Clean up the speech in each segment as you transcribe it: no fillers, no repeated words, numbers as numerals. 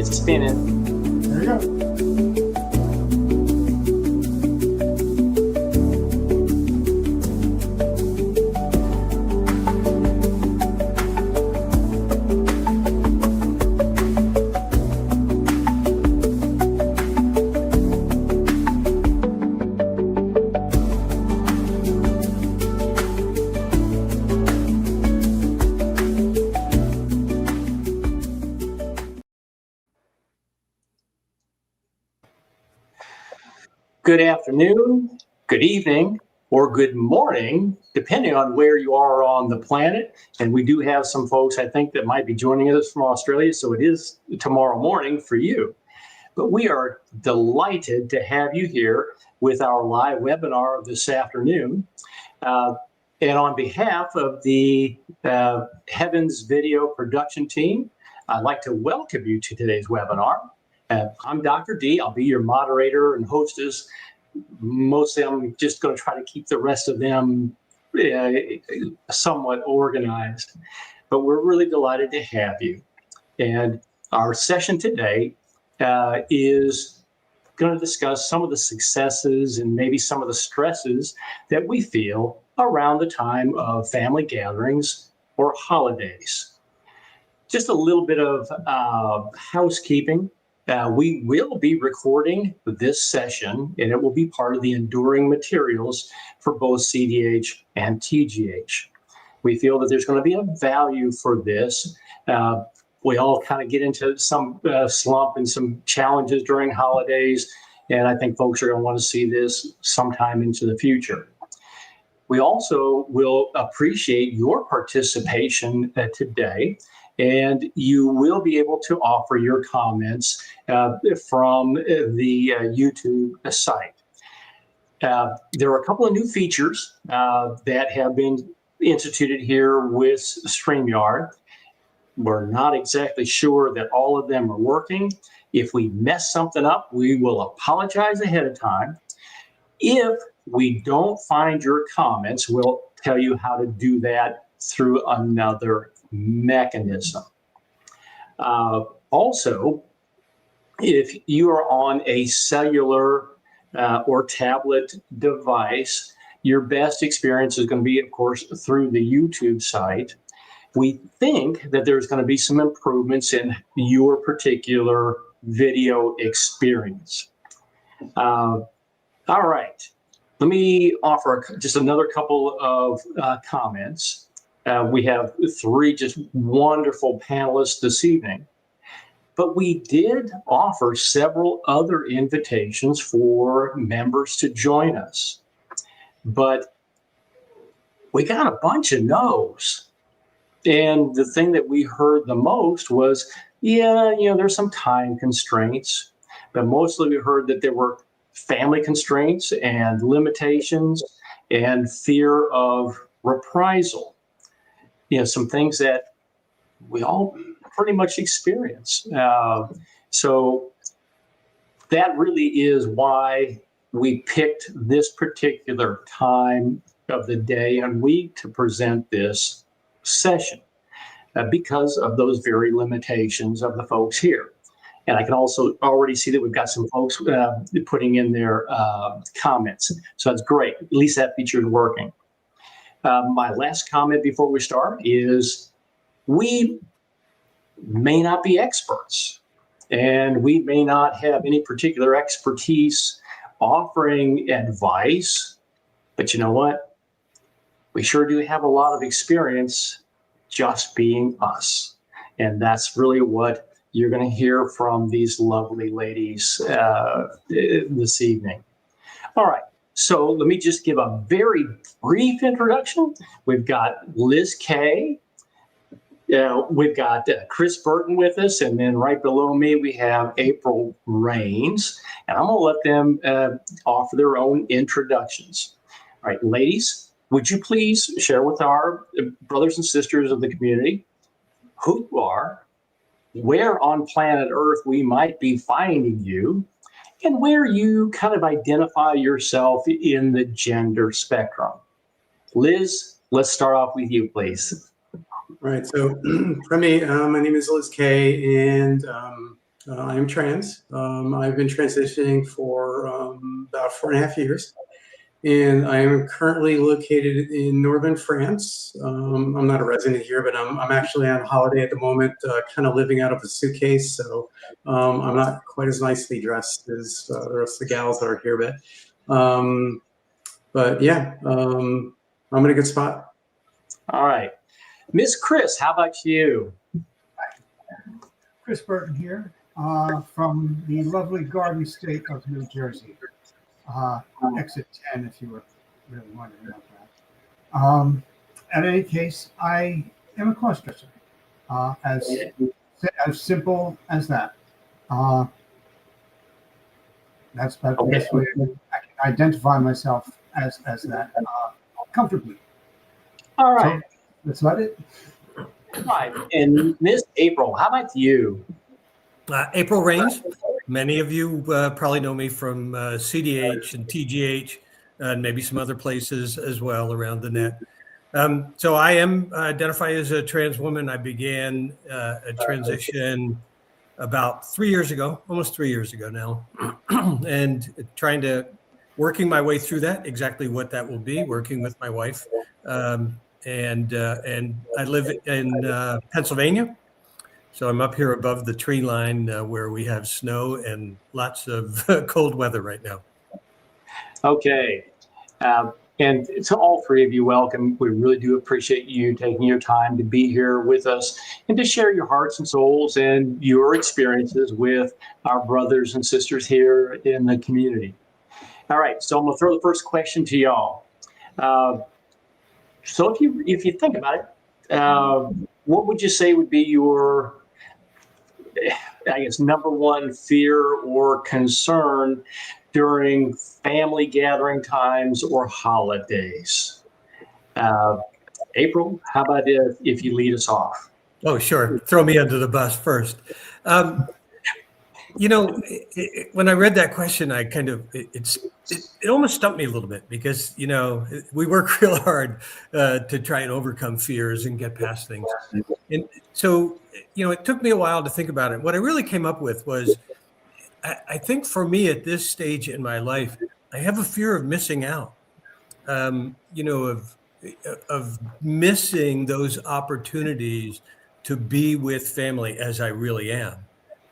It's spinning. There you go. Good afternoon, good evening, or good morning, depending on where you are on the planet. And we do have some folks, I think, that might be joining us from Australia, so it is tomorrow morning for you. But we are delighted to have you here with our live webinar this afternoon. And on behalf of the Heavens Video production team, I'd like to welcome you to today's webinar. I'm Dr. D. I'll be your moderator and hostess. Mostly, I'm just going to try to keep the rest of them somewhat organized. But we're really delighted to have you. And our session today is going to discuss some of the successes and maybe some of the stresses that we feel around the time of family gatherings or holidays. Just a little bit of housekeeping. We will be recording this session, and it will be part of the enduring materials for both CDH and TGH. We feel that there's going to be a value for this. We all kind of get into some slump and some challenges during holidays, and I think folks are going to want to see this sometime into the future. We also will appreciate your participation today, and you will be able to offer your comments from the YouTube site. There are a couple of new features that have been instituted here with StreamYard. We're not exactly sure that all of them are working. If we mess something up, we will apologize ahead of time. If we don't find your comments, we'll tell you how to do that through another mechanism. Also, if you are on a cellular or tablet device, your best experience is going to be, of course, through the YouTube site. We think that there's going to be some improvements in your particular video experience. All right, let me offer just another couple of comments. We have three just wonderful panelists this evening, but we did offer several other invitations for members to join us, but we got a bunch of no's. And the thing that we heard the most was, yeah, there's some time constraints, but mostly we heard that there were family constraints and limitations and fear of reprisal. Some things that we all pretty much experience. So that really is why we picked this particular time of the day and week to present this session because of those very limitations of the folks here. And I can also already see that we've got some folks putting in their comments. So that's great. At least that feature is working. My last comment before we start is we may not be experts and we may not have any particular expertise offering advice, but you know what? We sure do have a lot of experience just being us. And that's really what you're going to hear from these lovely ladies this evening. All right, so let me just give a very brief introduction. We've got Liz Kay. We've got Chris Burton with us, and then right below me we have April Rains. And I'm going to let them offer their own introductions. All right, ladies, would you please share with our brothers and sisters of the community who you are, where on planet Earth we might be finding you, and where you kind of identify yourself in the gender spectrum. Liz, let's start off with you, please. Right. So for me, my name is Liz Kay, and I'm trans. I've been transitioning for about 4.5 years, and I am currently located in northern France. I'm not a resident here, but I'm actually on holiday at the moment, kind of living out of a suitcase. So I'm not quite as nicely dressed as the rest of the gals that are here, but yeah, I'm in a good spot. All right. Miss Chris, how about you? Chris Burton here from the lovely Garden State of New Jersey. Exit 10, if you were really wondering about that. In any case, I am a crossdresser. As simple as that. Uh, that's about the best way I can identify myself as that comfortably. All right. So that's about it. All right. And Miss April, how about you? April Rains. Many of you probably know me from CDH and TGH and maybe some other places as well around the net. So I am identify as a trans woman. I began a transition about 3 years ago, almost 3 years ago now, and working my way through that, exactly what that will be, working with my wife. And I live in Pennsylvania. So I'm up here above the tree line where we have snow and lots of cold weather right now. Okay. And to all three of you, welcome. We really do appreciate you taking your time to be here with us and to share your hearts and souls and your experiences with our brothers and sisters here in the community. All right, so I'm gonna throw the first question to y'all. So if you think about it, what would you say would be your, I guess, number one fear or concern during family gathering times or holidays? April, how about if you lead us off? Oh, sure. Throw me under the bus first. When I read that question, I kind of, it almost stumped me a little bit because, we work real hard to try and overcome fears and get past things. And so, it took me a while to think about it. What I really came up with was, I think for me at this stage in my life, I have a fear of missing out, of missing those opportunities to be with family as I really am.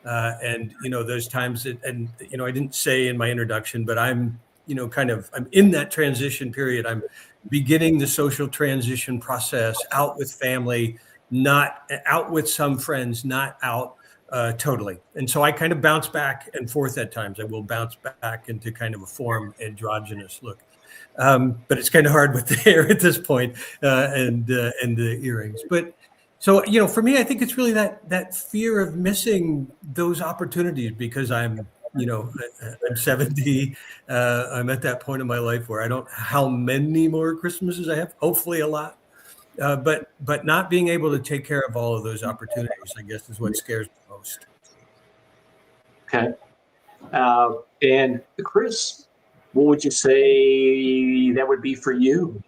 And those times I didn't say in my introduction, but I'm in that transition period. I'm beginning the social transition process, out with family, not out with some friends, not out totally. And so I kind of bounce back and forth at times. I will bounce back into kind of a form androgynous look. But it's kind of hard with the hair at this point and the earrings. But so, for me, I think it's really that fear of missing those opportunities because I'm 70. I'm at that point in my life where I don't know how many more Christmases I have, hopefully a lot. But not being able to take care of all of those opportunities, I guess, is what scares me most. Okay. And Chris, what would you say that would be for you?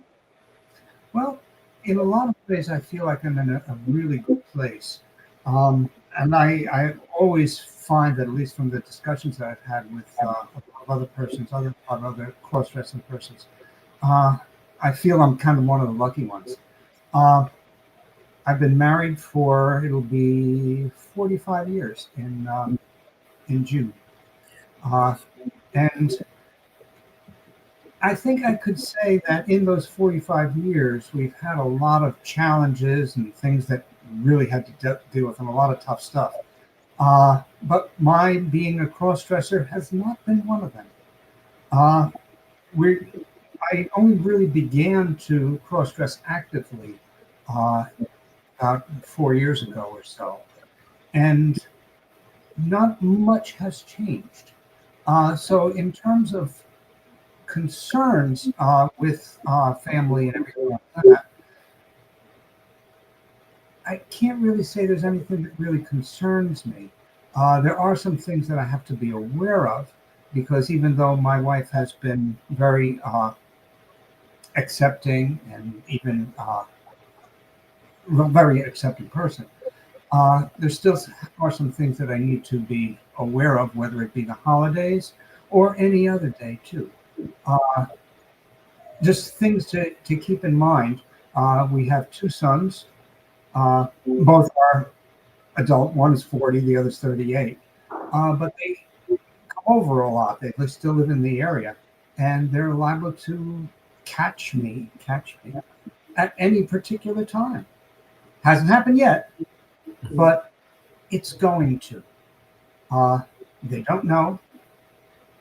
Well, in a lot of ways, I feel like I'm in a really good place. And I always find that, at least from the discussions that I've had with other persons, other cross-dressing persons, I feel I'm kind of one of the lucky ones. I've been married it'll be 45 years in June. And I think I could say that in those 45 years, we've had a lot of challenges and things that really had to deal with, and a lot of tough stuff. But my being a cross-dresser has not been one of them. I only really began to cross-dress actively about 4 years ago or so, and not much has changed. So in terms of concerns with family and everything like that, I can't really say there's anything that really concerns me. There are some things that I have to be aware of, because even though my wife has been very accepting and even very accepting person, there still are some things that I need to be aware of, whether it be the holidays or any other day too. Just things to keep in mind. We have two sons. Both are adult. One is 40, the other's 38. But they come over a lot. They still live in the area, and they're liable to catch me at any particular time. Hasn't happened yet, but it's going to. They don't know,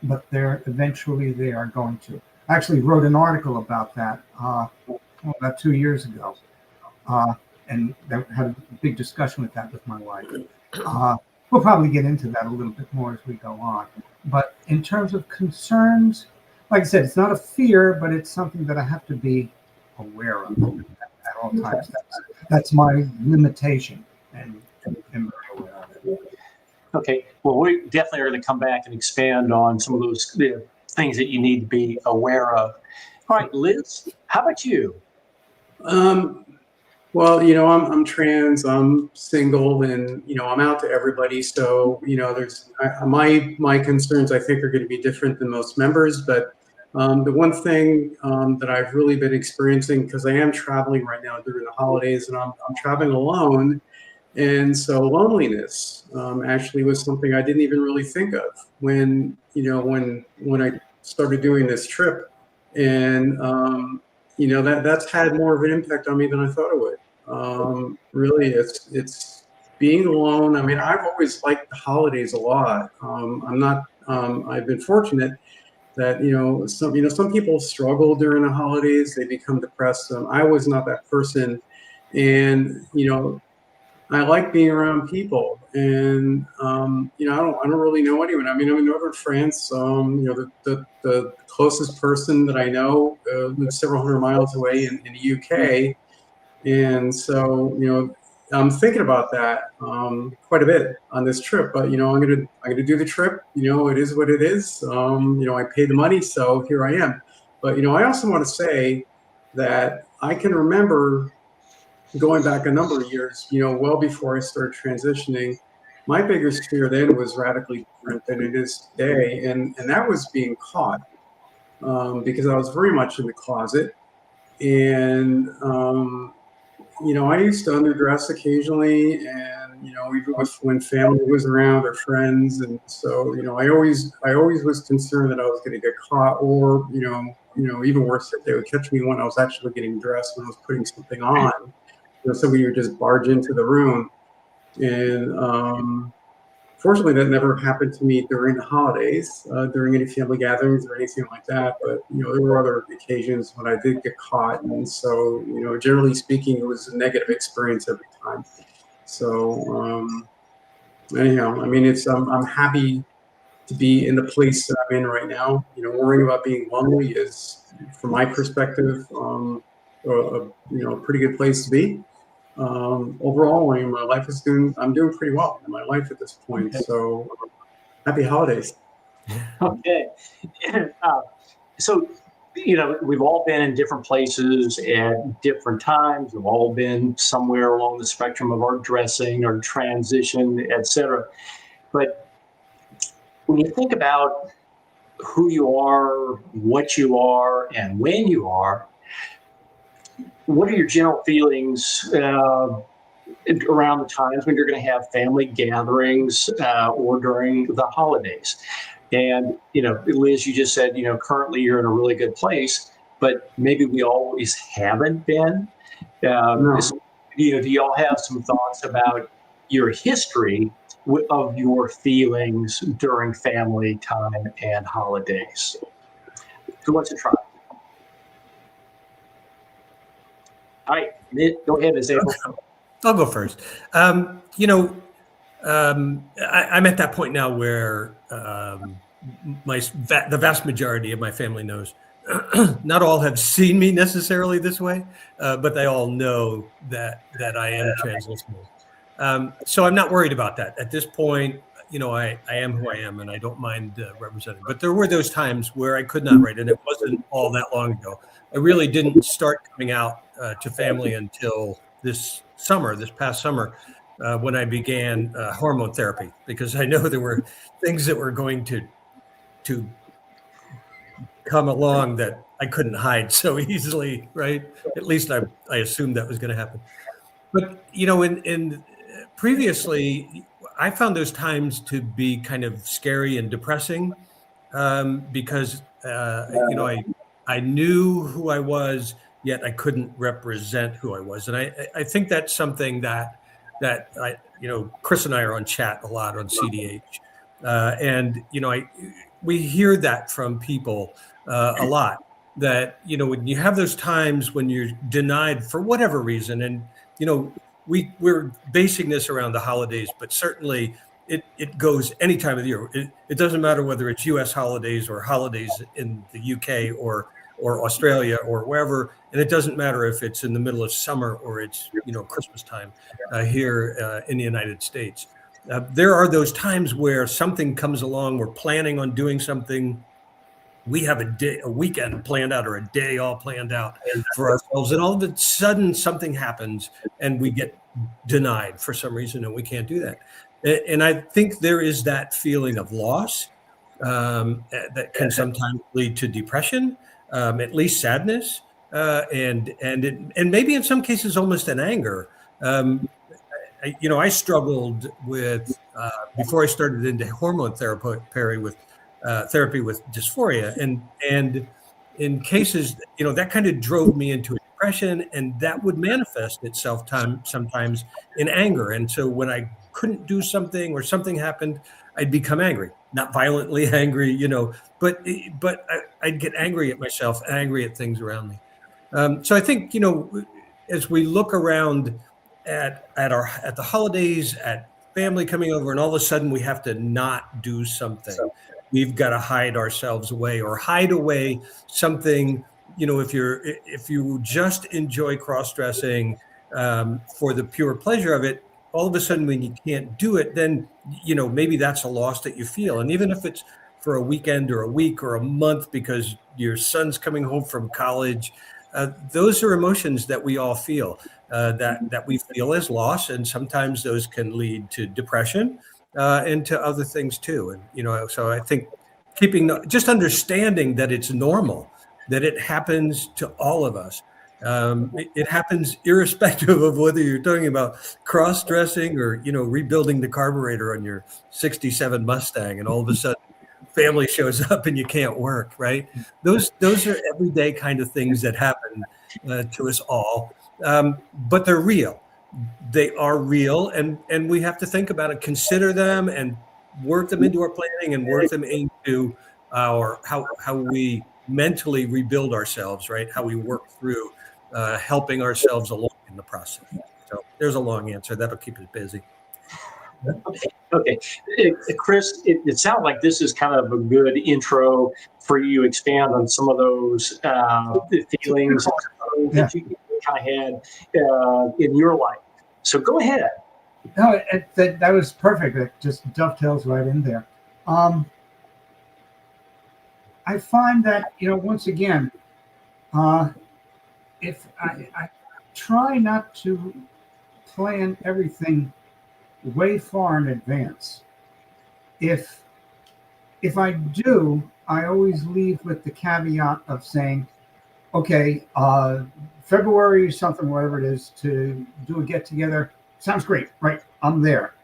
but eventually they are going to. I actually wrote an article about that about 2 years ago, and had a big discussion with that with my wife. We'll probably get into that a little bit more as we go on. But in terms of concerns, like I said, it's not a fear, but it's something that I have to be aware of at all times. That's my limitation, and I'm very aware of it. Okay. Well, we definitely are going to come back and expand on some of those things that you need to be aware of. All right, Liz, how about you? Well, I'm trans, I'm single, and I'm out to everybody. So there's my concerns, I think, are going to be different than most members. But the one thing that I've really been experiencing, because I am traveling right now during the holidays, and I'm traveling alone, and so loneliness actually was something I didn't even really think of when I started doing this trip, and that's had more of an impact on me than I thought it would. Really, it's being alone. I mean, I've always liked the holidays a lot. I've been fortunate that some people struggle during the holidays. They become depressed. I was not that person, and I like being around people, and I don't really know anyone. I mean, I'm in northern France. The closest person that I know lives several hundred miles away in the UK, and so I'm thinking about that quite a bit on this trip. But I'm gonna do the trip. It is what it is. I paid the money, so here I am. But I also want to say that I can remember going back a number of years, well before I started transitioning, my biggest fear then was radically different than it is today, and that was being caught, because I was very much in the closet, and I used to underdress occasionally, and even when family was around or friends, and so I always was concerned that I was going to get caught, or even worse, that they would catch me when I was actually getting dressed, when I was putting something on. Somebody would just barge into the room, and fortunately, that never happened to me during the holidays, during any family gatherings or anything like that. But there were other occasions when I did get caught, and so generally speaking, it was a negative experience every time. So anyhow, I mean, I'm happy to be in the place that I'm in right now. Worrying about being lonely is, from my perspective, a pretty good place to be. Overall, I'm doing pretty well in my life at this point. Okay. So happy holidays. Okay. So, we've all been in different places at different times. We've all been somewhere along the spectrum of our dressing, our transition, etc. But when you think about who you are, what you are, and when you are, what are your general feelings around the times when you're going to have family gatherings or during the holidays? And, Liz, you just said, currently you're in a really good place, but maybe we always haven't been. No. So, do you all have some thoughts about your history of your feelings during family time and holidays? Who wants to try? All right, go ahead, Ms. April. I'll go first. I'm at that point now where the vast majority of my family knows. Not all have seen me necessarily this way, but they all know that I am transitional. So I'm not worried about that at this point. I am who I am, and I don't mind representing. But there were those times where I could not write, and it wasn't all that long ago. I really didn't start coming out to family until this past summer, when I began hormone therapy, because I know there were things that were going to come along that I couldn't hide so easily, right? At least I assumed that was going to happen. But in previously, I found those times to be kind of scary and depressing, because I knew who I was, yet I couldn't represent who I was, and I think that's something that Chris and I are on chat a lot on CDH, and we hear that from people a lot, that when you have those times when you're denied for whatever reason, and we're basing this around the holidays, but certainly it goes any time of the year. It doesn't matter whether it's U.S. holidays or holidays in the U.K. or Australia or wherever, and it doesn't matter if it's in the middle of summer or it's Christmas time here in the United States. There are those times where something comes along. We're planning on doing something. We have a weekend planned out or a day all planned out for ourselves, and all of a sudden something happens and we get denied for some reason, and we can't do that. And I think there is that feeling of loss that can sometimes lead to depression, at least sadness, and maybe in some cases almost an anger. I struggled with before I started into hormone therapy with dysphoria, and in cases that kind of drove me into a depression, and that would manifest itself sometimes in anger. And so when I couldn't do something or something happened, I'd become angry, not violently angry, but I'd get angry at myself, angry at things around me. So I think as we look around at the holidays, at family coming over, and all of a sudden we have to not do something. We've got to hide ourselves away or hide away something. If you just enjoy cross-dressing for the pure pleasure of it, all of a sudden when you can't do it, then maybe that's a loss that you feel. And even if it's for a weekend or a week or a month because your son's coming home from college, those are emotions that we all feel, that we feel as loss, and sometimes those can lead to depression and to other things too. And so I think just understanding that it's normal, that it happens to all of us. It happens irrespective of whether you're talking about cross-dressing or rebuilding the carburetor on your '67 Mustang, and all of a sudden family shows up and you can't work, right? Those are everyday kind of things that happen to us all, but they're real. They are real, and we have to think about it, consider them, and work them into our planning, and work them into our how we mentally rebuild ourselves, right? How we work through helping ourselves along in the process. So there's a long answer. That'll keep us busy. Okay. Chris, it sounds like this is kind of a good intro for you to expand on some of those feelings that you kind of had in your life. So go ahead. No, that was perfect. It just dovetails right in there. I find that, once again, if I try not to plan everything way far in advance. If I do, I always leave with the caveat of saying, okay, February something, whatever it is, to do a get together. Sounds great, right? I'm there.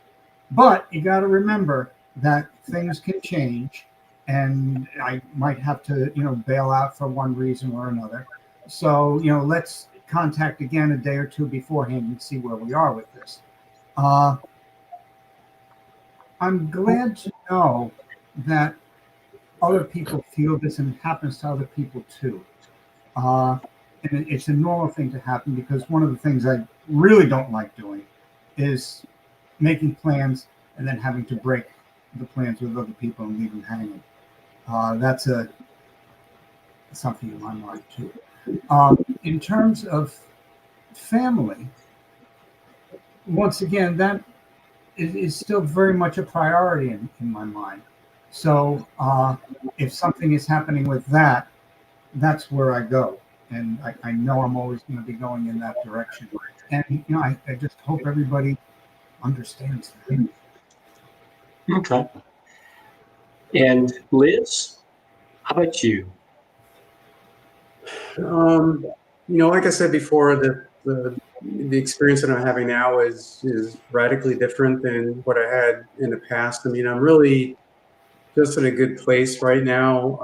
But you got to remember that things can change, and I might have to, bail out for one reason or another. So, let's contact again a day or two beforehand and see where we are with this. I'm glad to know that other people feel this, and it happens to other people too. And it's a normal thing to happen, because one of the things I really don't like doing is making plans and then having to break the plans with other people and leave them hanging. That's something in my mind too. In terms of family, once again, that is still very much a priority in my mind. So if something is happening with that, that's where I go. And I know I'm always going to be going in that direction. And, I just hope everybody understands that. Okay. And Liz, how about you? Like I said before, the experience that I'm having now is radically different than what I had in the past. I mean, I'm really just in a good place right now.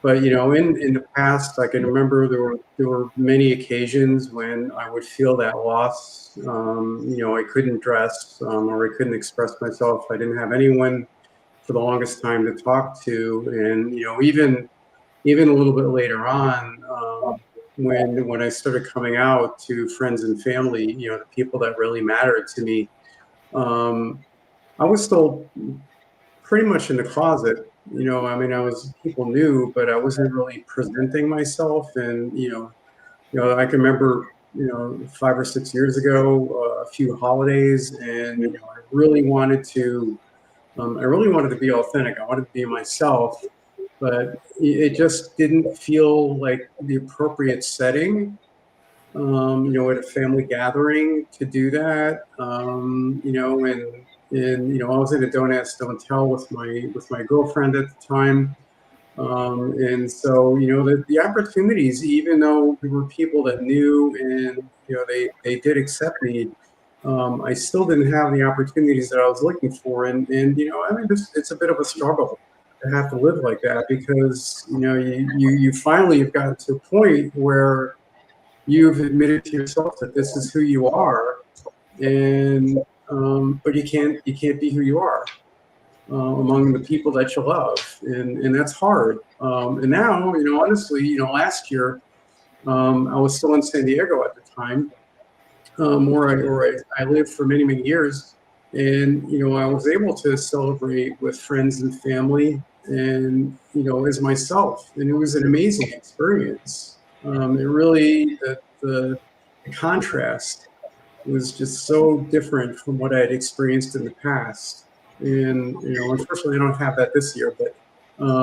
But in the past, I can remember there were many occasions when I would feel that loss. I couldn't dress, or I couldn't express myself. I didn't have anyone for the longest time to talk to, and even a little bit later on, when I started coming out to friends and family, the people that really mattered to me, I was still pretty much in the closet. I mean, people knew, but I wasn't really presenting myself. And I can remember 5 or 6 years ago, a few holidays, and I really wanted to be authentic. I wanted to be myself, but it just didn't feel like the appropriate setting, at a family gathering to do that. I was in a don't ask, don't tell with my girlfriend at the time. And so, the opportunities, even though there were people that knew and, they did accept me, I still didn't have the opportunities that I was looking for. And I mean, it's a bit of a struggle to have to live like that, because, you finally have gotten to a point where you've admitted to yourself that this is who you are, and but you can't be who you are among the people that you love, and that's hard. And now, honestly, last year, I was still in San Diego at the time, where I lived for many years, and I was able to celebrate with friends and family, and as myself, and it was an amazing experience. It really the contrast was just so different from what I had experienced in the past. And unfortunately, I don't have that this year, but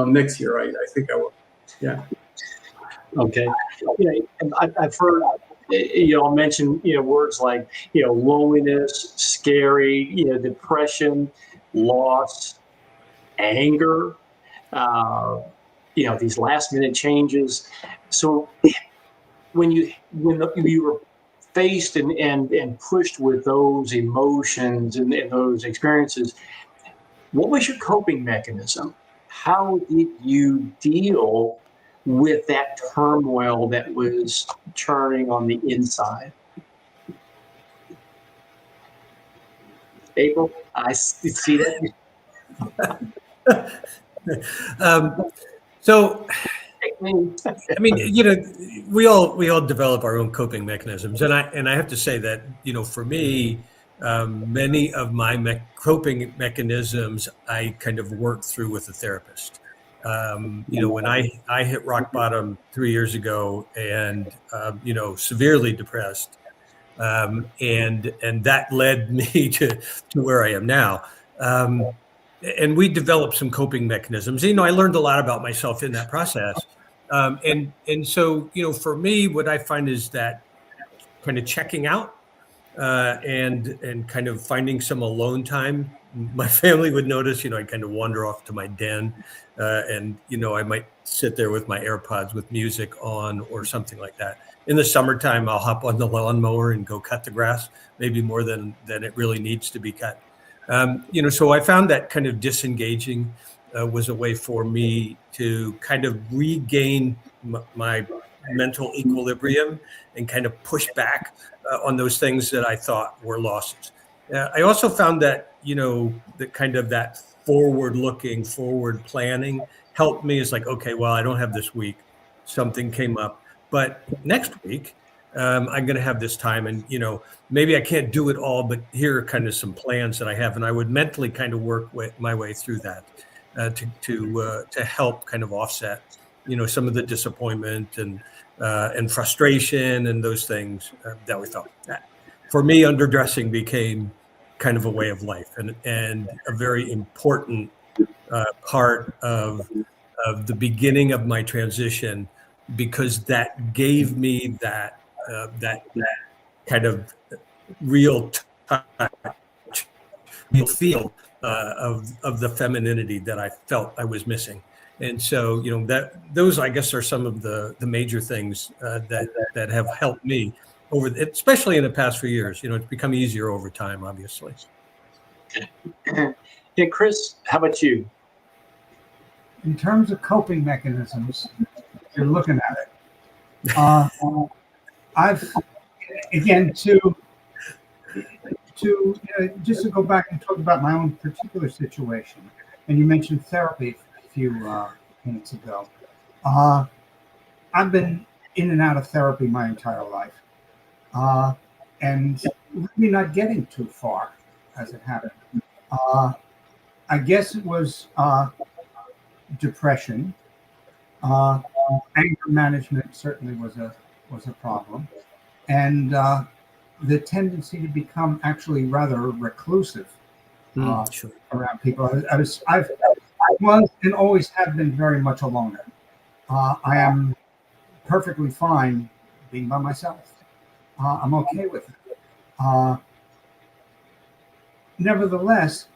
next year I think I will. Yeah. Okay. And I've heard mention words like loneliness, scary, depression, loss, anger. These last minute changes. So when you were faced and pushed with those emotions and those experiences, what was your coping mechanism? How did you deal with that turmoil that was churning on the inside? April, I see that. So, I mean, we all develop our own coping mechanisms, and I have to say that for me, many of my coping mechanisms I kind of worked through with a therapist. When I hit rock bottom 3 years ago, and severely depressed, and that led me to where I am now. And we developed some coping mechanisms. I learned a lot about myself in that process. And so, for me, what I find is that kind of checking out, and kind of finding some alone time. My family would notice, I kind of wander off to my den, and I might sit there with my AirPods with music on or something like that. In the summertime, I'll hop on the lawnmower and go cut the grass, maybe more than it really needs to be cut. So I found that kind of disengaging was a way for me to kind of regain my mental equilibrium and kind of push back on those things that I thought were losses. I also found that, that kind of that forward planning helped me. It's like, okay, well, I don't have this week. Something came up, but next week, I'm going to have this time, and maybe I can't do it all, but here are kind of some plans that I have, and I would mentally kind of work my way through that to help kind of offset some of the disappointment and frustration and those things that we felt. For me, underdressing became kind of a way of life, and a very important part of the beginning of my transition, because that gave me that kind of real real feel of the femininity that I felt I was missing. And so, those, I guess, are some of the major things that have helped me especially in the past few years. It's become easier over time, obviously. Yeah, Chris, how about you? In terms of coping mechanisms, you're looking at it. I've, again, just to go back and talk about my own particular situation, and you mentioned therapy a few minutes ago. I've been in and out of therapy my entire life, and really not getting too far as it happened. I guess it was depression. Anger management certainly was a problem, and the tendency to become actually rather reclusive Sure. around people. I was and always have been very much a loner. I am perfectly fine being by myself. I'm okay with it. Nevertheless,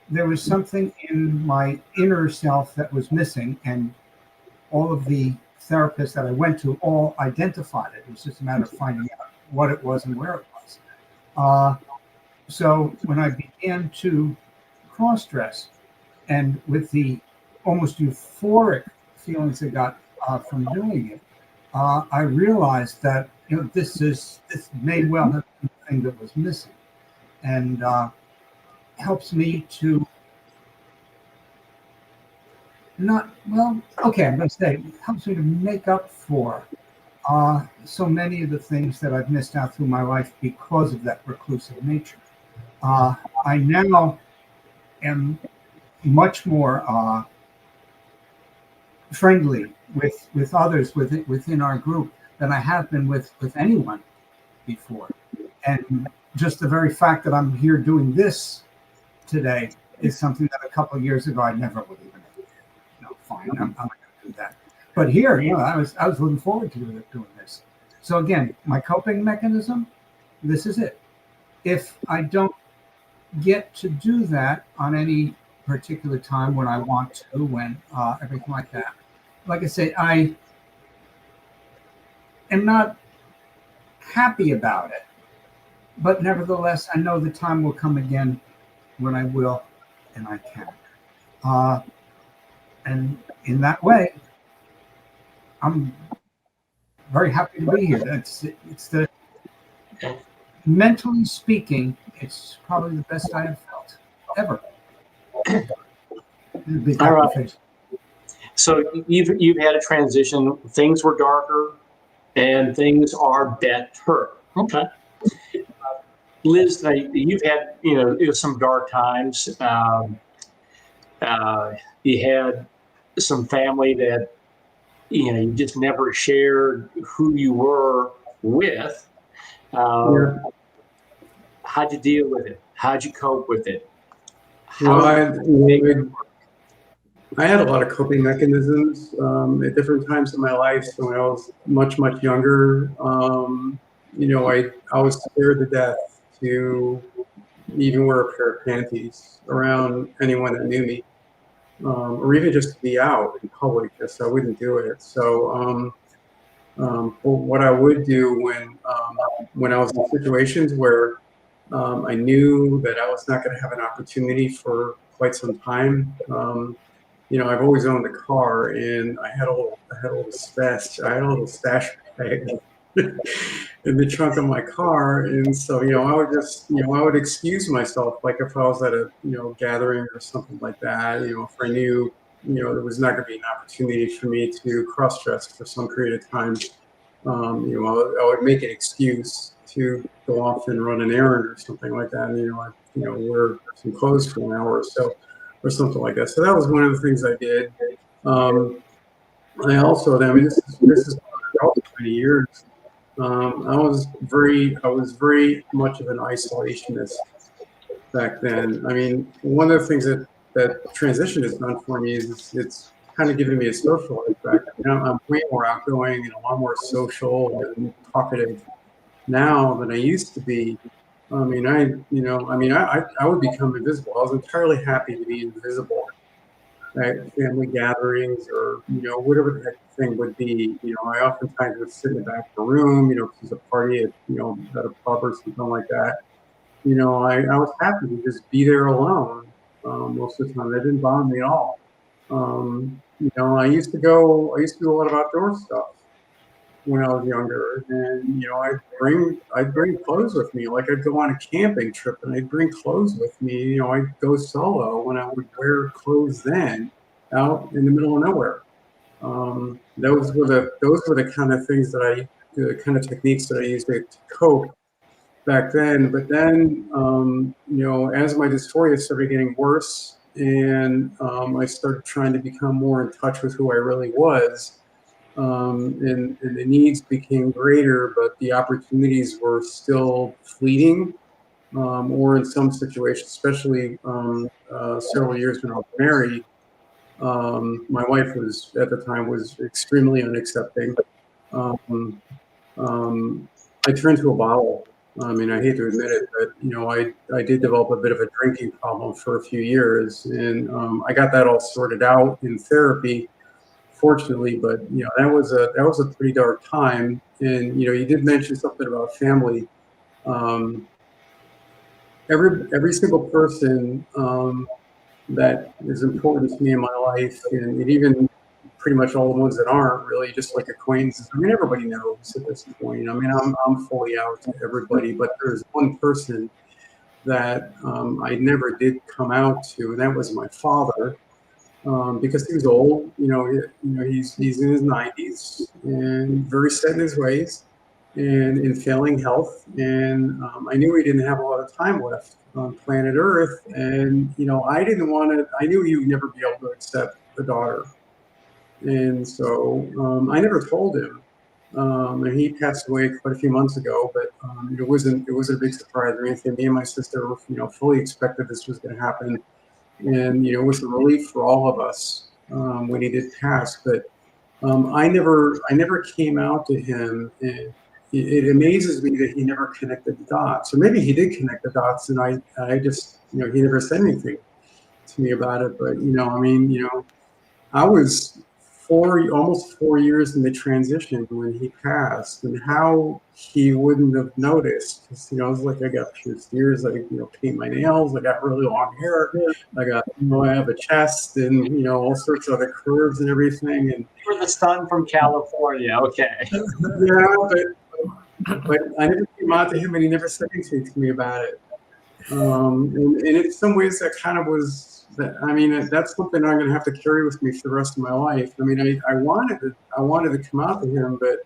there was something in my inner self that was missing, and all of the therapists that I went to all identified it. It was just a matter of finding out what it was and where it was. So when I began to cross-dress, and with the almost euphoric feelings I got from doing it, I realized that this may well have been the thing that was missing, and helps me to I'm going to say it helps me to make up for so many of the things that I've missed out through my life because of that reclusive nature. I now am much more friendly with others within our group than I have been with anyone before. And just the very fact that I'm here doing this today is something that a couple of years ago I never would even fine, I'm not going to do that. But here, I was looking forward to doing this. So again, my coping mechanism, this is it. If I don't get to do that on any particular time when I want to, when everything like that, like I say, I am not happy about it. But nevertheless, I know the time will come again when I will and I can. And in that way, I'm very happy to be here. Mentally speaking, it's probably the best I have felt ever. All right. So you've had a transition. Things were darker, and things are better. Okay. Liz, you've had some dark times. You had some family that you just never shared who you were with. How'd you deal with it? How'd you cope with it? I had a lot of coping mechanisms at different times in my life. So when I was much younger, I was scared to death to even wear a pair of panties around anyone that knew me. Or even just to be out in public, just I wouldn't do it. So what I would do when I was in situations where I knew that I was not going to have an opportunity for quite some time, I've always owned a car, and I had a little stash bag in the trunk of my car, and so I would just I would excuse myself, like if I was at a gathering or something like that, if I knew there was not going to be an opportunity for me to cross dress for some period of time, I would make an excuse to go off and run an errand or something like that, and wear some clothes for an hour or so or something like that. So that was one of the things I did. I also, this is about 20 years. I was very much of an isolationist back then. I mean, one of the things that transition has done for me is it's kind of given me a social effect. I'm way more outgoing and a lot more social and talkative now than I used to be. I would become invisible. I was entirely happy to be invisible at family gatherings or, whatever the heck the thing would be. I oftentimes would sit in the back of the room, if there's a party at, at a pub or something like that. I was happy to just be there alone most of the time. That didn't bother me at all. I used to do a lot of outdoor stuff when I was younger, and I'd bring clothes with me. Like I'd go on a camping trip, and I'd bring clothes with me. I'd go solo when I would wear clothes then, out in the middle of nowhere. Those were the kind of things the kind of techniques that I used to cope back then. But then, as my dysphoria started getting worse, and I started trying to become more in touch with who I really was. And the needs became greater, but the opportunities were still fleeting, or in some situations, especially several years when I was married, my wife was at the time was extremely unaccepting. Um, I turned to a bottle. I hate to admit it, but I did develop a bit of a drinking problem for a few years, and I got that all sorted out in therapy, fortunately. But that was a pretty dark time. And you did mention something about family. Every single person that is important to me in my life, and even pretty much all the ones that aren't, really just like acquaintances. Everybody knows at this point. I'm fully out to everybody, but there's one person that I never did come out to, and that was my father. Because he was old, he's in his 90s and very set in his ways and in failing health. And I knew he didn't have a lot of time left on planet Earth. And, I knew he would never be able to accept a daughter. And so I never told him. And he passed away quite a few months ago, but it wasn't a big surprise or anything. Me and my sister, fully expected this was going to happen. And it was a relief for all of us when he did pass. But I never came out to him, and it amazes me that he never connected the dots. Or maybe he did connect the dots, and I just he never said anything to me about it. But I was almost 4 years in the transition when he passed, and how he wouldn't have noticed. Because, it was like I got pierced ears, I paint my nails, I got really long hair, I have a chest, and all sorts of other curves and everything. And You're the son from California, okay. yeah, but I never came out to him, and he never said anything to me about it. And in some ways, that kind of was. That's something I'm going to have to carry with me for the rest of my life. I wanted to come out to him, but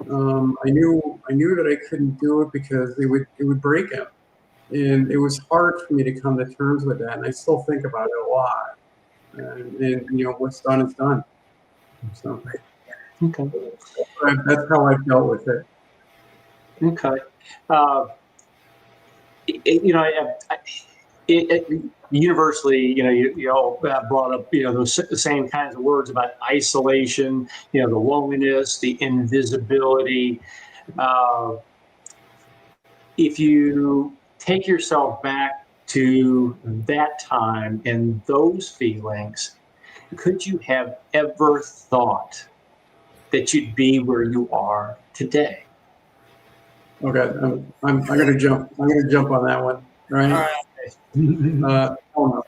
I knew that I couldn't do it because it would break him, and it was hard for me to come to terms with that. And I still think about it a lot. And what's done is done. So Okay. That's how I dealt with it. Okay. Universally, you all brought up, those same kinds of words about isolation, the loneliness, the invisibility. If you take yourself back to that time and those feelings, could you have ever thought that you'd be where you are today? Okay, I'm gonna jump. I'm gonna jump on that one. Right. Oh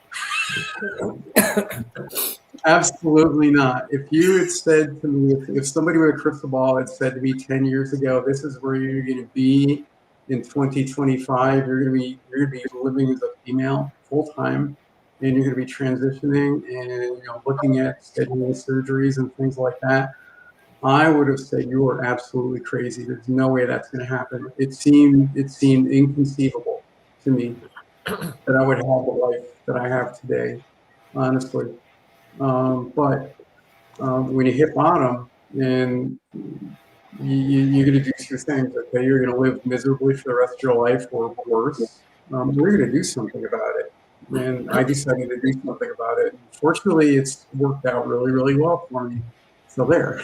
no. Absolutely not. If you had said to me, if somebody with a crystal ball had said to me 10 years ago, this is where you're going to be in 2025, you're going to be living as a female full time, and you're going to be transitioning and looking at scheduling surgeries and things like that, I would have said you are absolutely crazy. There's no way that's going to happen. It seemed inconceivable to me that I would have the life that I have today, honestly. But when you hit bottom and you're going to do two things, okay? You're going to live miserably for the rest of your life, or worse. We're going to do something about it. And I decided to do something about it. Fortunately, it's worked out really, really well for me. So there.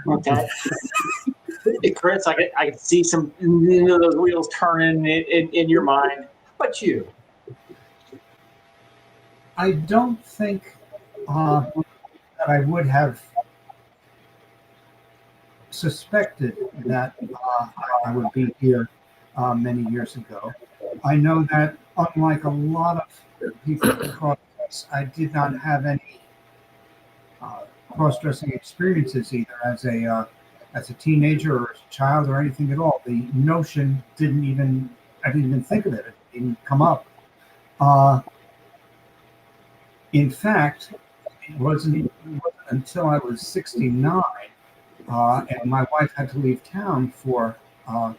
Okay. Chris, I can see some, those wheels turning in your mind. But you? I don't think that I would have suspected that I would be here many years ago. I know that unlike a lot of people with cross, I did not have any cross-dressing experiences either as a teenager or as a child or anything at all. The notion I didn't even think of it. It didn't come up. In fact, it wasn't until I was 69 and my wife had to leave town for a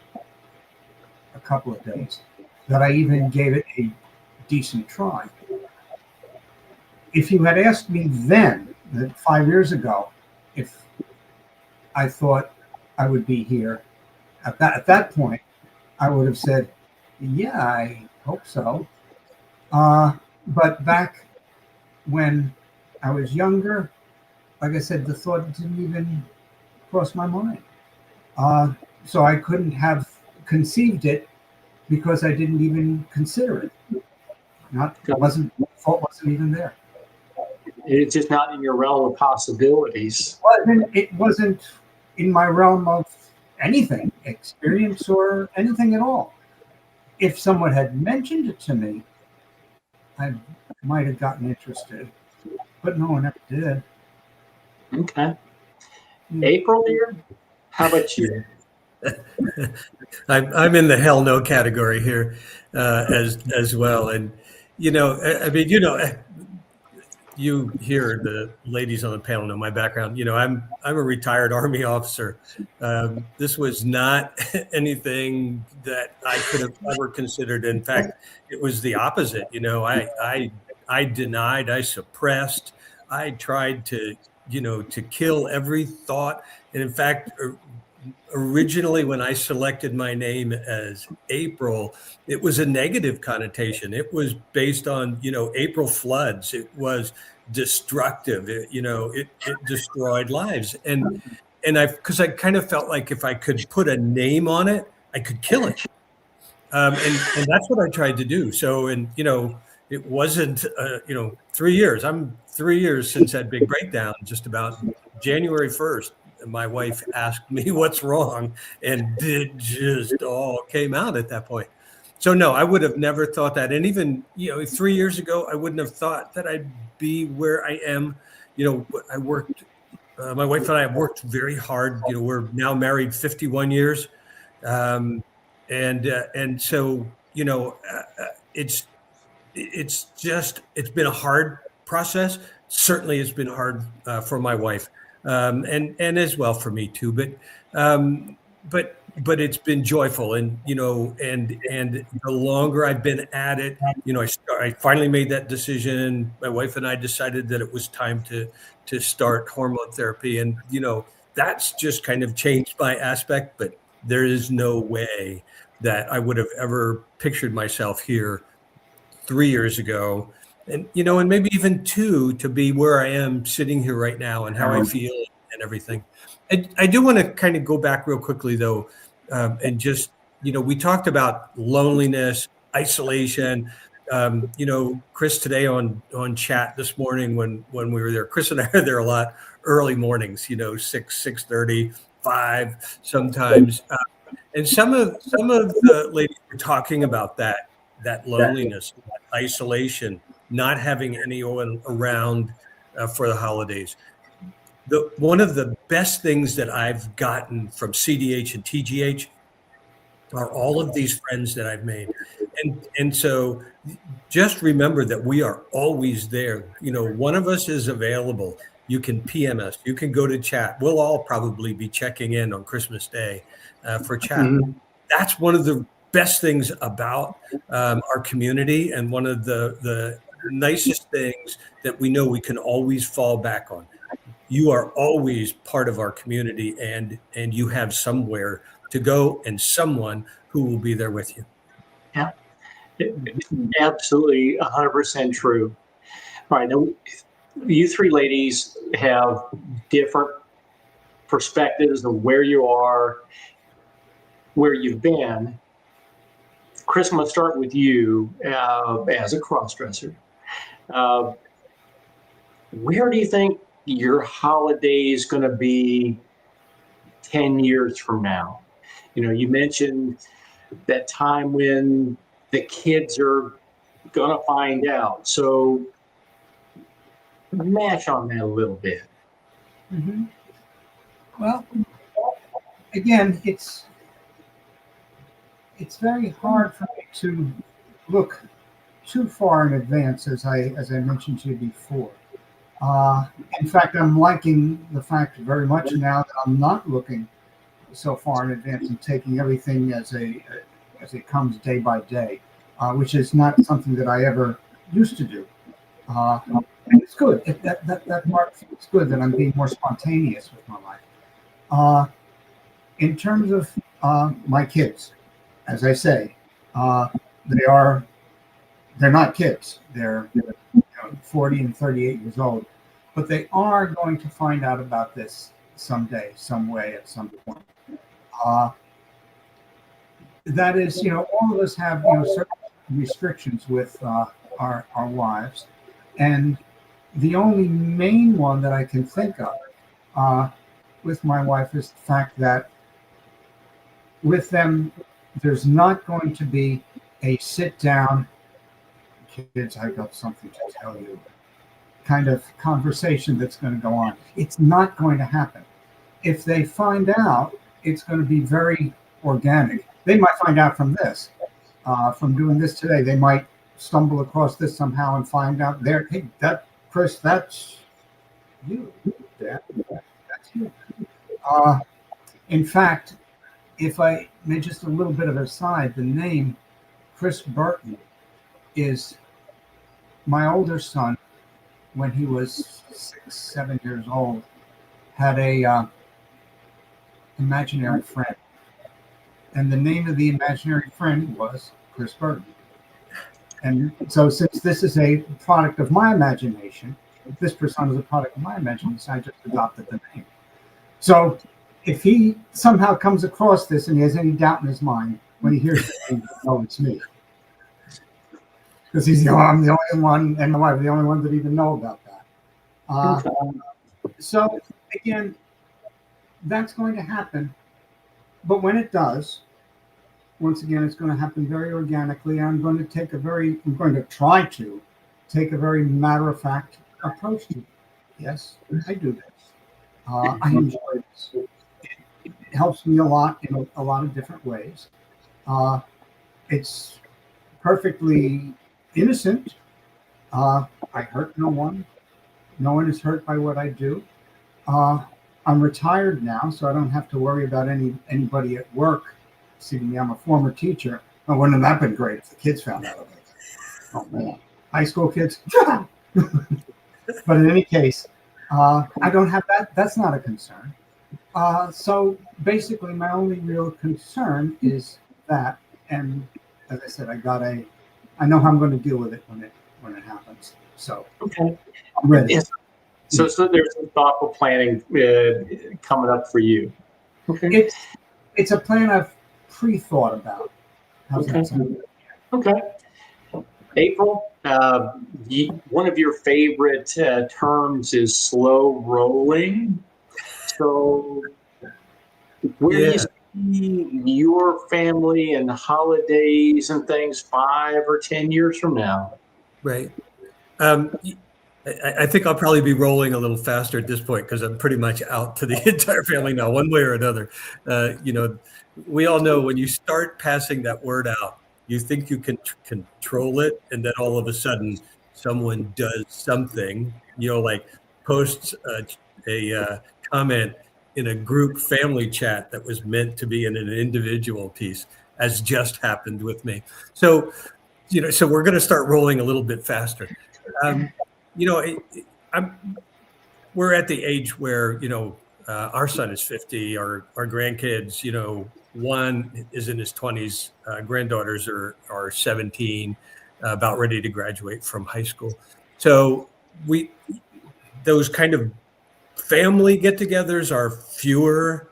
couple of days that I even gave it a decent try. If you had asked me then, 5 years ago, if I thought I would be here at that point, I would have said, "Yeah, I hope so." But back when I was younger, like I said, the thought didn't even cross my mind. So I couldn't have conceived it because I didn't even consider it. Thought wasn't even there. It's just not in your realm of possibilities. It wasn't in my realm of anything, experience or anything at all. If someone had mentioned it to me, I might have gotten interested, but no one ever did. Okay. April, dear, how about you? I'm in the hell no category here as well. And, I mean, you hear the ladies on the panel know my background. I'm a retired Army officer. This was not anything that I could have ever considered. In fact, it was the opposite. I denied, I suppressed, I tried to kill every thought. And in fact, originally when I selected my name as April, it was a negative connotation. It was based on, April floods. It was destructive. It destroyed lives. And because I kind of felt like if I could put a name on it, I could kill it. And that's what I tried to do. So, it wasn't, 3 years. I'm 3 years since that big breakdown, just about January 1st. My wife asked me what's wrong, and it just all came out at that point. So no, I would have never thought that. And even, 3 years ago, I wouldn't have thought that I'd be where I am. I worked, my wife and I have worked very hard. We're now married 51 years. And so, it's been a hard process. Certainly it's been hard for my wife. And as well for me too, but it's been joyful, and and the longer I've been at it, I finally made that decision. My wife and I decided that it was time to start hormone therapy, and that's just kind of changed my aspect. But there is no way that I would have ever pictured myself here 3 years ago. And, and maybe even 2 to be where I am sitting here right now and how I feel and everything. I do want to kind of go back real quickly, though, and just, we talked about loneliness, isolation. Chris today on chat this morning when we were there, Chris and I are there a lot early mornings, 6:30, 5 sometimes. And some of the ladies were talking about that loneliness, that isolation, not having anyone around for the holidays. One of the best things that I've gotten from CDH and TGH are all of these friends that I've made. And so just remember that we are always there. One of us is available. You can PM us. You can go to chat. We'll all probably be checking in on Christmas Day for chat. Mm-hmm. That's one of the best things about our community, and one of the nicest things that we know we can always fall back on. You are always part of our community, and you have somewhere to go and someone who will be there with you. Yeah, absolutely 100% true. All right, now you 3 ladies have different perspectives of where you are, where you've been. Chris, I'm going to start with you as a crossdresser. Where do you think your holiday is going to be 10 years from now? You know, you mentioned that time when the kids are going to find out. So mash on that a little bit. Mm-hmm. Well, again, it's very hard for me to look too far in advance, as I mentioned to you before. In fact, I'm liking the fact very much now that I'm not looking so far in advance and taking everything as it comes day by day, which is not something that I ever used to do. And it's good. That part feels good that I'm being more spontaneous with my life. In terms of my kids, as I say, they're not kids. They're 40 and 38 years old, but they are going to find out about this someday, some way, at some point. That is, all of us have certain restrictions with our wives, and the only main one that I can think of with my wife is the fact that with them, there's not going to be a sit down, kids, I got something to tell you, kind of conversation that's going to go on. It's not going to happen. If they find out, it's going to be very organic. They might find out from this, from doing this today. They might stumble across this somehow and find out hey, Chris, that's you. Dad, that's you. In fact, if I may just a little bit of an aside, the name Chris Burton is my older son, when he was 6, 7 years old, had a imaginary friend. And the name of the imaginary friend was Chris Burton. And so since this is a product of my imagination, this persona is a product of my imagination, I just adopted the name. So if he somehow comes across this and he has any doubt in his mind, when he hears the name, oh, it's me. Because I'm the only one, and my wife, the only one that even know about that. So again, that's going to happen. But when it does, once again, it's going to happen very organically. I'm going to try to take a very matter-of-fact approach to it. Yes, I do this. I enjoy this. It helps me a lot in a lot of different ways. It's perfectly innocent. I hurt no one. No one is hurt by what I do. I'm retired now, so I don't have to worry about anybody at work seeing me. I'm a former teacher. Oh, wouldn't that been great if the kids found out about it? Oh man, high school kids. But in any case, I don't have that. That's not a concern. So basically, my only real concern is that, and as I said, I know how I'm going to deal with it when it happens. So Okay, I'm ready. yes. So there's some thoughtful planning coming up for you. Okay. It's a plan I've pre-thought about. How's that sound? Okay. April, one of your favorite terms is slow rolling. So where do you see your family and holidays and things 5 or 10 years from now? Right. I think I'll probably be rolling a little faster at this point because I'm pretty much out to the entire family now, one way or another. We all know when you start passing that word out, you think you can control it, and then all of a sudden someone does something, like posts a comment in a group family chat that was meant to be in an individual piece, as just happened with me. So, so we're going to start rolling a little bit faster. We're at the age where, our son is 50, our grandkids, one is in his 20s, granddaughters are 17, about ready to graduate from high school. So those kind of family get-togethers are fewer.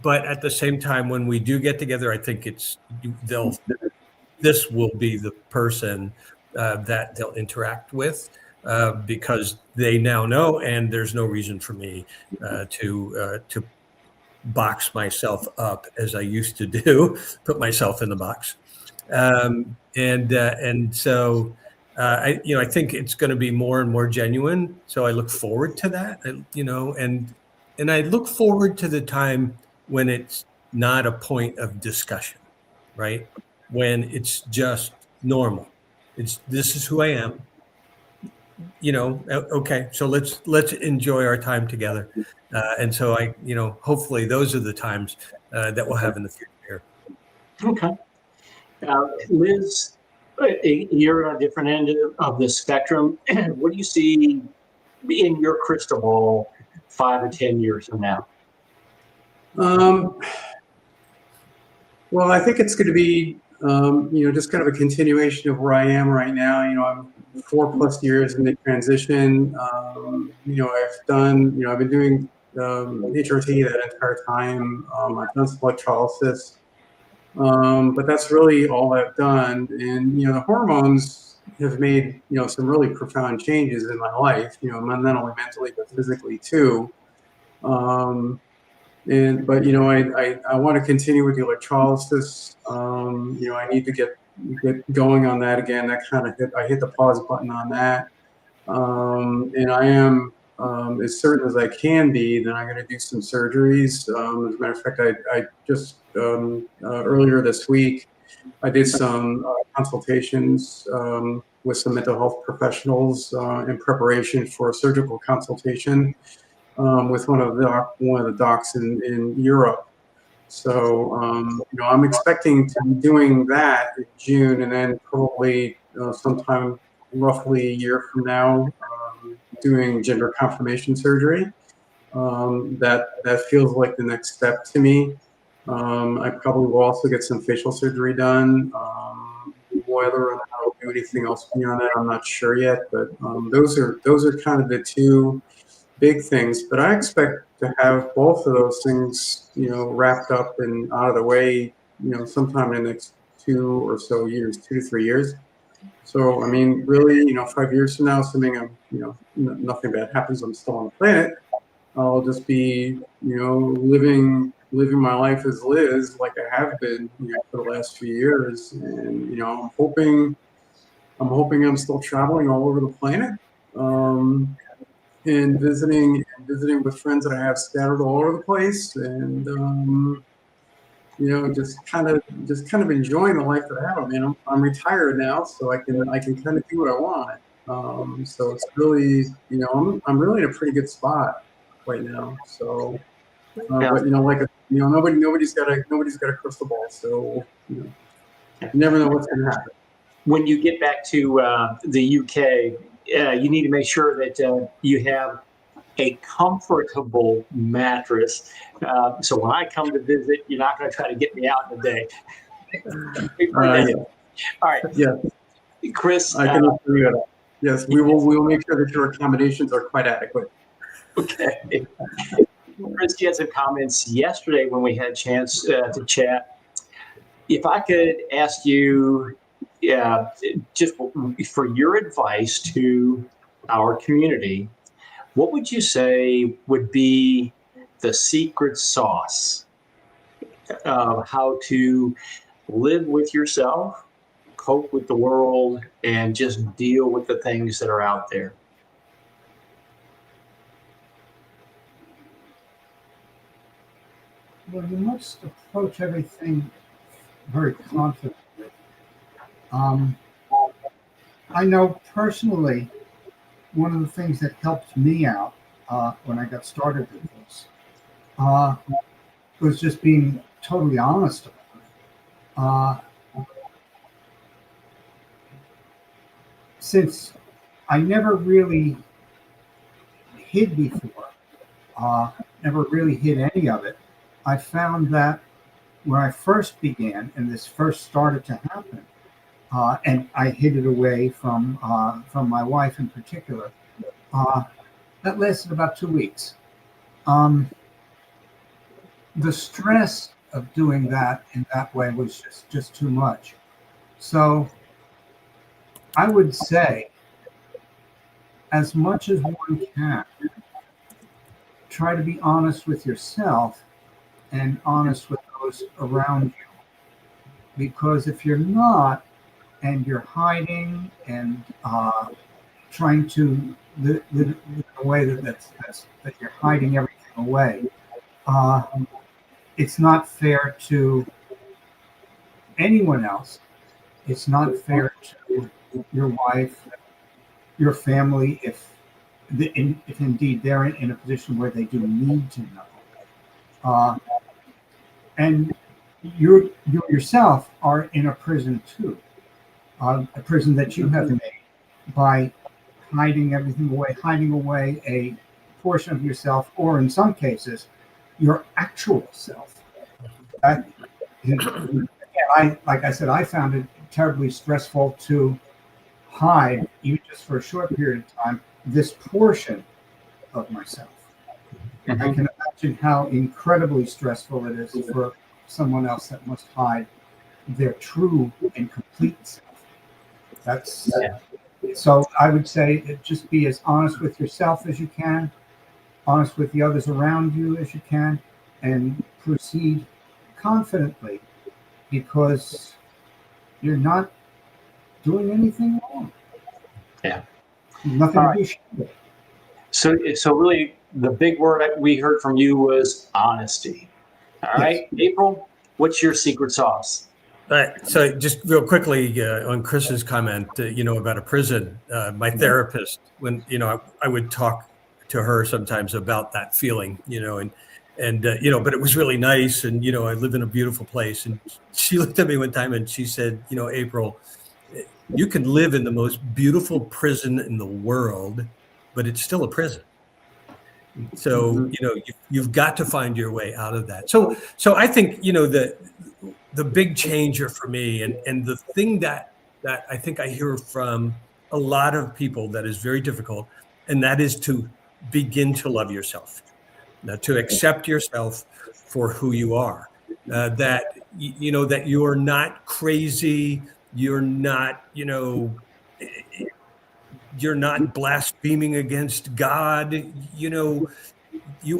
But at the same time, when we do get together, I think this will be the person that they'll interact with because they now know, and there's no reason for me to box myself up as I used to do, put myself in the box. And so I think it's going to be more and more genuine. So I look forward to that, and I look forward to the time when it's not a point of discussion, right? When it's just normal. This is who I am. Okay, so let's enjoy our time together. And so hopefully those are the times that we'll have in the future. Okay. Liz, you're on a different end of the spectrum. What do you see in your crystal ball 5 or 10 years from now? Well, I think it's going to be, just kind of a continuation of where I am right now. I'm 4+ years in the transition. I've been doing HRT that entire time. I've done some electrolysis, but that's really all I've done. And, the hormones have made, some really profound changes in my life, not only mentally, but physically too. But I want to continue with the electrolysis. I need to get going on that again. I hit the pause button on that. And I am as certain as I can be that I'm going to do some surgeries. As a matter of fact, I just earlier this week I did some consultations with some mental health professionals in preparation for a surgical consultation. With one of the docs in Europe. So, I'm expecting to be doing that in June, and then probably sometime roughly a year from now, doing gender confirmation surgery. That feels like the next step to me. I probably will also get some facial surgery done. Whether or not I'll do anything else beyond that, I'm not sure yet. But those are kind of the two big things, but I expect to have both of those things, wrapped up and out of the way, sometime in the next 2 or so years, 2 to 3 years. So, I mean, really, 5 years from now, assuming nothing bad happens, I'm still on the planet, I'll just be, living my life as Liz, like I have been, for the last few years. And, I'm hoping I'm still traveling all over the planet. And visiting with friends that I have scattered all over the place, and just kind of enjoying the life that I have. I mean, I'm retired now, so I can kind of do what I want. So it's really, I'm really in a pretty good spot right now. So, but nobody's got a crystal ball, so you never know what's going to happen. When you get back to the UK, you need to make sure that you have a comfortable mattress. So when I come to visit, you're not going to try to get me out in a day. Yeah. All right. Yeah. Chris. I can agree with that. Yes, we will make sure that your accommodations are quite adequate. Okay. Chris, you had some comments yesterday when we had a chance to chat. If I could ask you, just for your advice to our community, what would you say would be the secret sauce of how to live with yourself, cope with the world, and just deal with the things that are out there? Well, you must approach everything very confidently. I know personally, one of the things that helped me out when I got started with this was just being totally honest about it. Since I never really hid before, never really hid any of it, I found that when I first began and this first started to happen, and I hid it away from my wife in particular, that lasted about 2 weeks. The stress of doing that in that way was just too much. So I would say, as much as one can, try to be honest with yourself and honest with those around you. Because if you're not, and you're hiding and trying to live in a way that you're hiding everything away, it's not fair to anyone else. It's not fair to your wife, your family, if indeed they're in a position where they do need to know. And you yourself are in a prison too, a prison that you have made by hiding everything away, hiding away a portion of yourself, or in some cases, your actual self. Like I said, I found it terribly stressful to hide, even just for a short period of time, this portion of myself. Mm-hmm. I can imagine how incredibly stressful it is for someone else that must hide their true and complete self. So I would say just be as honest with yourself as you can, honest with the others around you as you can, and proceed confidently, because you're not doing anything wrong. Yeah. Nothing All to be right. ashamed of. So really, the big word we heard from you was honesty. All right, April, what's your secret sauce? All right. So just real quickly on Chris's comment, about a prison, my therapist, when, I would talk to her sometimes about that feeling, but it was really nice. And, I live in a beautiful place. And she looked at me one time and she said, April, you can live in the most beautiful prison in the world, but it's still a prison. So, you've got to find your way out of that. So I think, the big changer for me, and the thing that I think I hear from a lot of people that is very difficult, and that is to begin to love yourself, to accept yourself for who you are, that you're not crazy, you're not, you're not blaspheming against God, you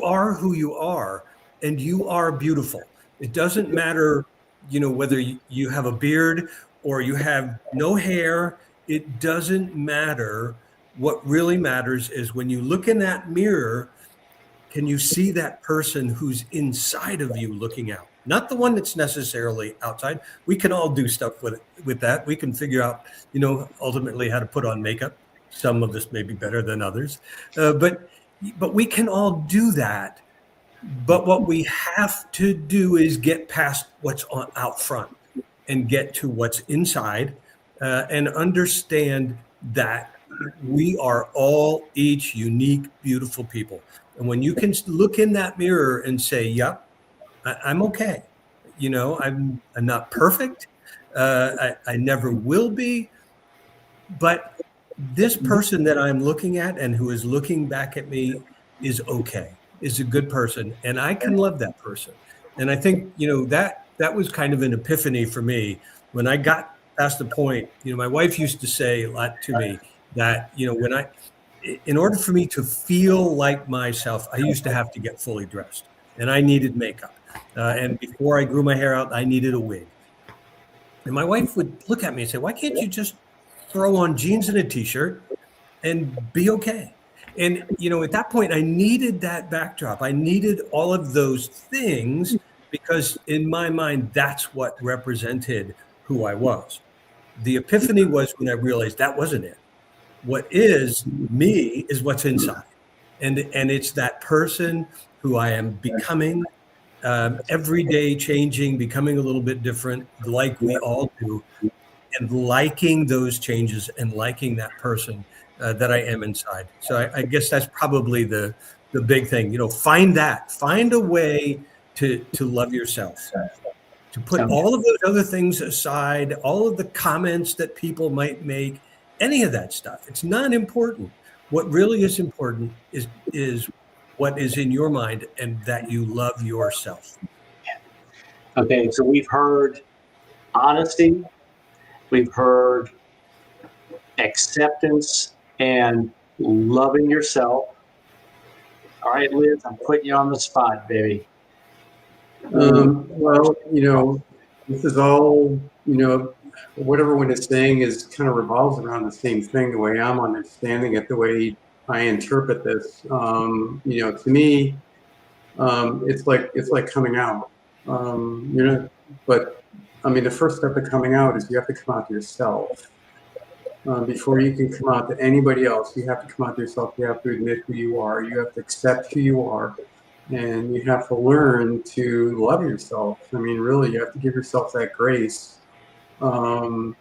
are who you are, and you are beautiful. It doesn't matter, whether you have a beard or you have no hair. It doesn't matter. What really matters is when you look in that mirror, can you see that person who's inside of you looking out? Not the one that's necessarily outside. We can all do stuff with that. We can figure out, ultimately how to put on makeup. Some of us may be better than others, but we can all do that. But what we have to do is get past what's out front and get to what's inside, and understand that we are all each unique, beautiful people. And when you can look in that mirror and say, yep, I'm okay. I'm not perfect. I never will be. But this person that I'm looking at and who is looking back at me is okay, is a good person, and I can love that person. And I think, that was kind of an epiphany for me when I got past the point. My wife used to say a lot to me that, in order for me to feel like myself, I used to have to get fully dressed, and I needed makeup. And before I grew my hair out, I needed a wig. And my wife would look at me and say, why can't you just throw on jeans and a t-shirt and be okay? And, at that point, I needed that backdrop. I needed all of those things because in my mind, that's what represented who I was. The epiphany was when I realized that wasn't it. What is me is what's inside. And it's that person who I am becoming, every day changing, becoming a little bit different, like we all do, and liking those changes and liking that person that I am inside. So I guess that's probably the big thing. Find a way to love yourself, to put all of those other things aside, all of the comments that people might make, any of that stuff. It's not important. What really is important is what is in your mind and that you love yourself. Okay, so we've heard honesty, we've heard acceptance and loving yourself. All right, Liz, I'm putting you on the spot, baby. Well, this is all, what everyone is saying is kind of revolves around the same thing, the way I'm understanding it, the way I interpret this. To me, it's like coming out. But I mean, the first step to coming out is you have to come out to yourself. Before you can come out to anybody else, you have to come out to yourself. You have to admit who you are. You have to accept who you are. And you have to learn to love yourself. I mean, really, you have to give yourself that grace. Um,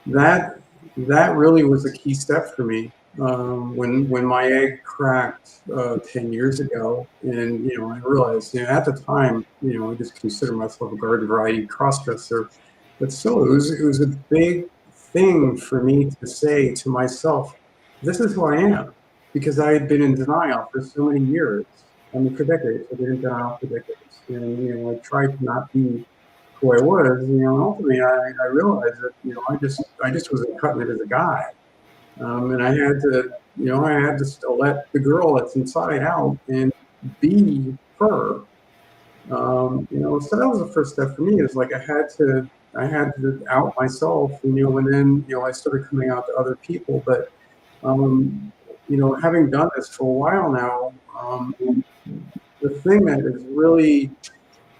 that that really was a key step for me. When my egg cracked 10 years ago, and I realized, at the time, I just considered myself a garden variety crossdresser, but still, it was a big thing for me to say to myself, "This is who I am," because I had been in denial for so many years. I mean, for decades, I've been in denial for decades, and I tried to not be who I was. Ultimately, I realized that I just wasn't cutting it as a guy. And I had to, let the girl that's inside out and be her. So that was the first step for me. Is like I had to out myself, and then I started coming out to other people. But having done this for a while now, the thing that has really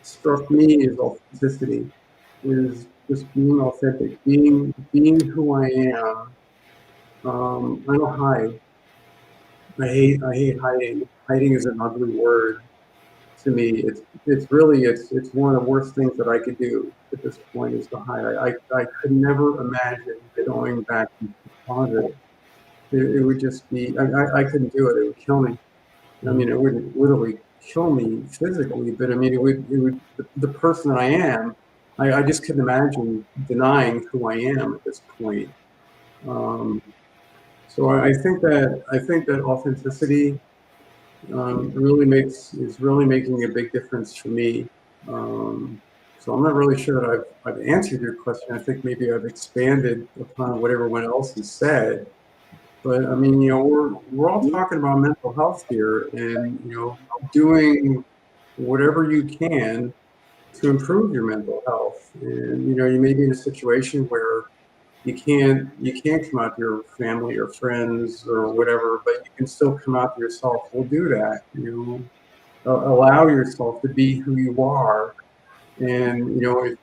struck me is authenticity. Is just being authentic, being who I am. I don't hide. I hate hiding. Hiding is an ugly word to me. It's one of the worst things that I could do at this point is to hide. I could never imagine going back into the closet. It would just be I couldn't do it. It would kill me. I mean, it wouldn't literally kill me physically, but I mean, it would the person I am. I just couldn't imagine denying who I am at this point. Um, so I think that authenticity is really making a big difference for me. So I'm not really sure that I've answered your question. I think maybe I've expanded upon what everyone else has said. But I mean, we're all talking about mental health here, and doing whatever you can to improve your mental health. And you may be in a situation where you can't come out to your family or friends or whatever, but you can still come out to yourself. We'll do that. Allow yourself to be who you are. And if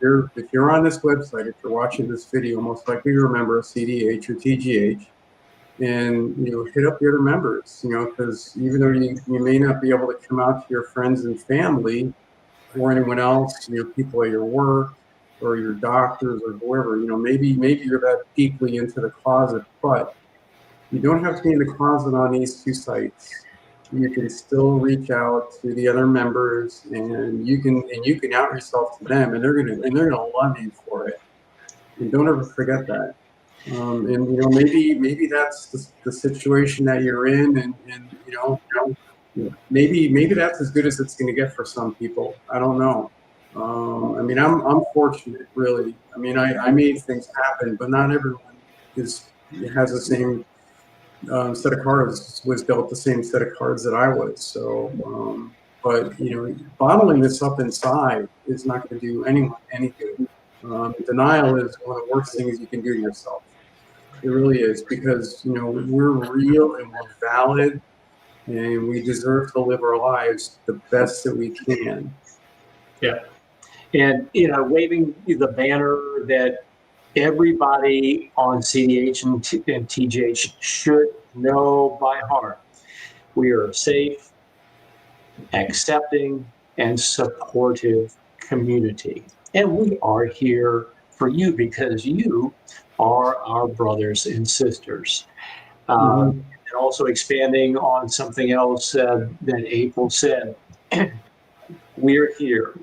you're on this website, if you're watching this video, most likely you remember CDH or TGH, and hit up the other members. Because even though you may not be able to come out to your friends and family or anyone else, people at your work or your doctors or whoever, maybe you're that deeply into the closet, but you don't have to be in the closet on these two sites. You can still reach out to the other members, and you can out yourself to them, and they're gonna love you for it. And don't ever forget that. And maybe that's the situation that you're in, and maybe that's as good as it's going to get for some people. I don't know. I mean, I'm fortunate, really. I mean, I made things happen, but not everyone has the same set of cards, was dealt the same set of cards that I was. So, but bottling this up inside is not going to do anyone any good. Denial is one of the worst things you can do to yourself. It really is, because we're real and we're valid, and we deserve to live our lives the best that we can. Yeah. And, waving the banner that everybody on CDH and TGH should know by heart. We are a safe, accepting, and supportive community. And we are here for you because you are our brothers and sisters. And also expanding on something else that April said, we're here.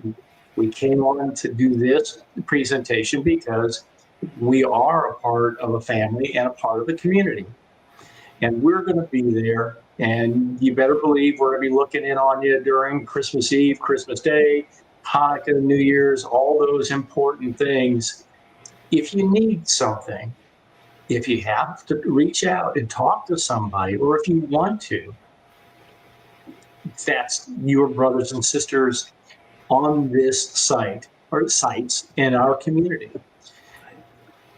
We came on to do this presentation because we are a part of a family and a part of a community. and we're going to be there. And you better believe we're going to be looking in on you during Christmas Eve, Christmas Day, Hanukkah, New Year's, all those important things. If you need something, if you have to reach out and talk to somebody, or if you want to, that's your brothers and sisters on this site or sites in our community.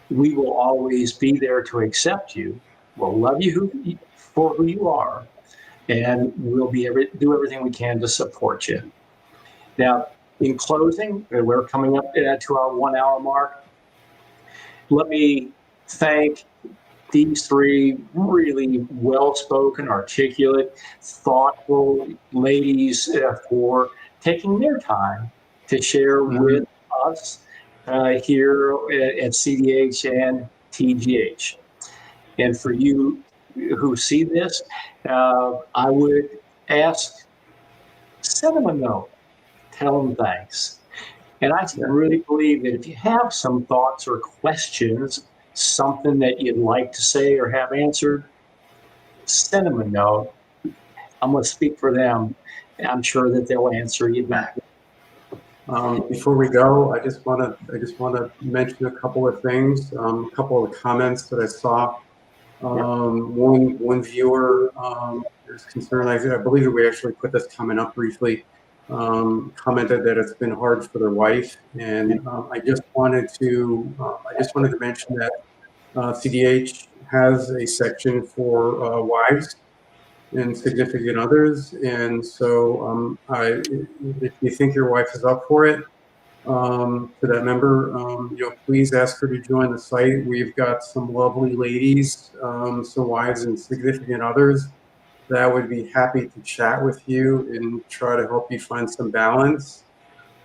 We will always be there to accept you. We'll love you for who you are, and we'll do everything we can to support you. Now, in closing, we're coming up to our 1 hour mark. Let me thank these three really well-spoken, articulate, thoughtful ladies for taking their time to share with us here at CDH and TGH. And for you who see this, I would ask, send them a note, tell them thanks. And I really believe that if you have some thoughts or questions, something that you'd like to say or have answered, send them a note. I'm going to speak for them. I'm sure that they'll answer you back. Before we go, I just want to mention a couple of things, a couple of comments that I saw. One viewer is concerned. I believe that we actually put this comment up briefly. Commented that it's been hard for their wife, and I just wanted to mention that CDH has a section for wives and significant others, and so if you think your wife is up for it, to that member, please ask her to join the site. We've got some lovely ladies, some wives and significant others that would be happy to chat with you and try to help you find some balance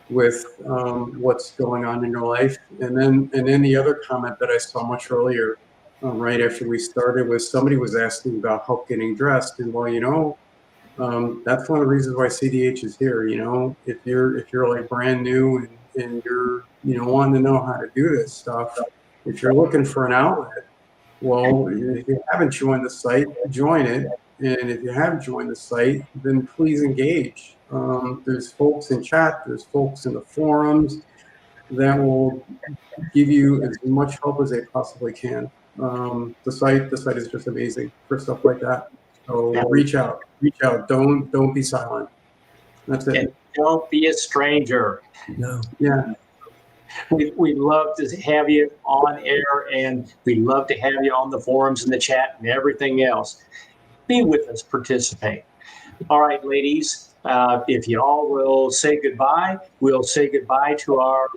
with what's going on in your life. And then the other comment that I saw much earlier, right after we started, was somebody was asking about help getting dressed. And well, that's one of the reasons why CDH is here. If you're like brand new and you're wanting to know how to do this stuff, if you're looking for an outlet, well, if you haven't joined the site, join it. And if you have joined the site, then please engage. There's folks in chat, there's folks in the forums that will give you as much help as they possibly can. The site is just amazing for stuff like that. So reach out. Don't be silent. That's it. And don't be a stranger. No. Yeah. We love to have you on air, and we love to have you on the forums and the chat and everything else. Be with us, participate. All right, ladies, if you all will say goodbye, we'll say goodbye to our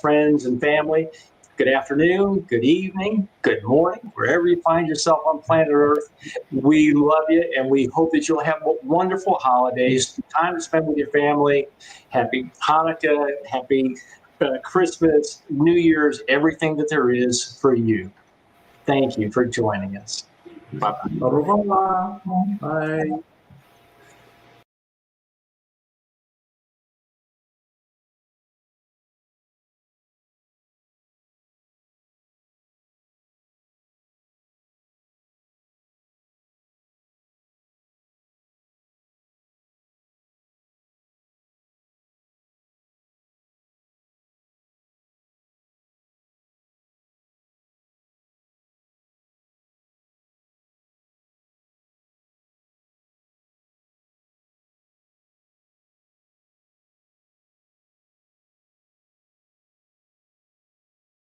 friends and family. Good afternoon, good evening, good morning, wherever you find yourself on planet Earth. We love you, and we hope that you'll have wonderful holidays, time to spend with your family. Happy Hanukkah, happy Christmas, New Year's, everything that there is for you. Thank you for joining us. Bye-bye. Bye.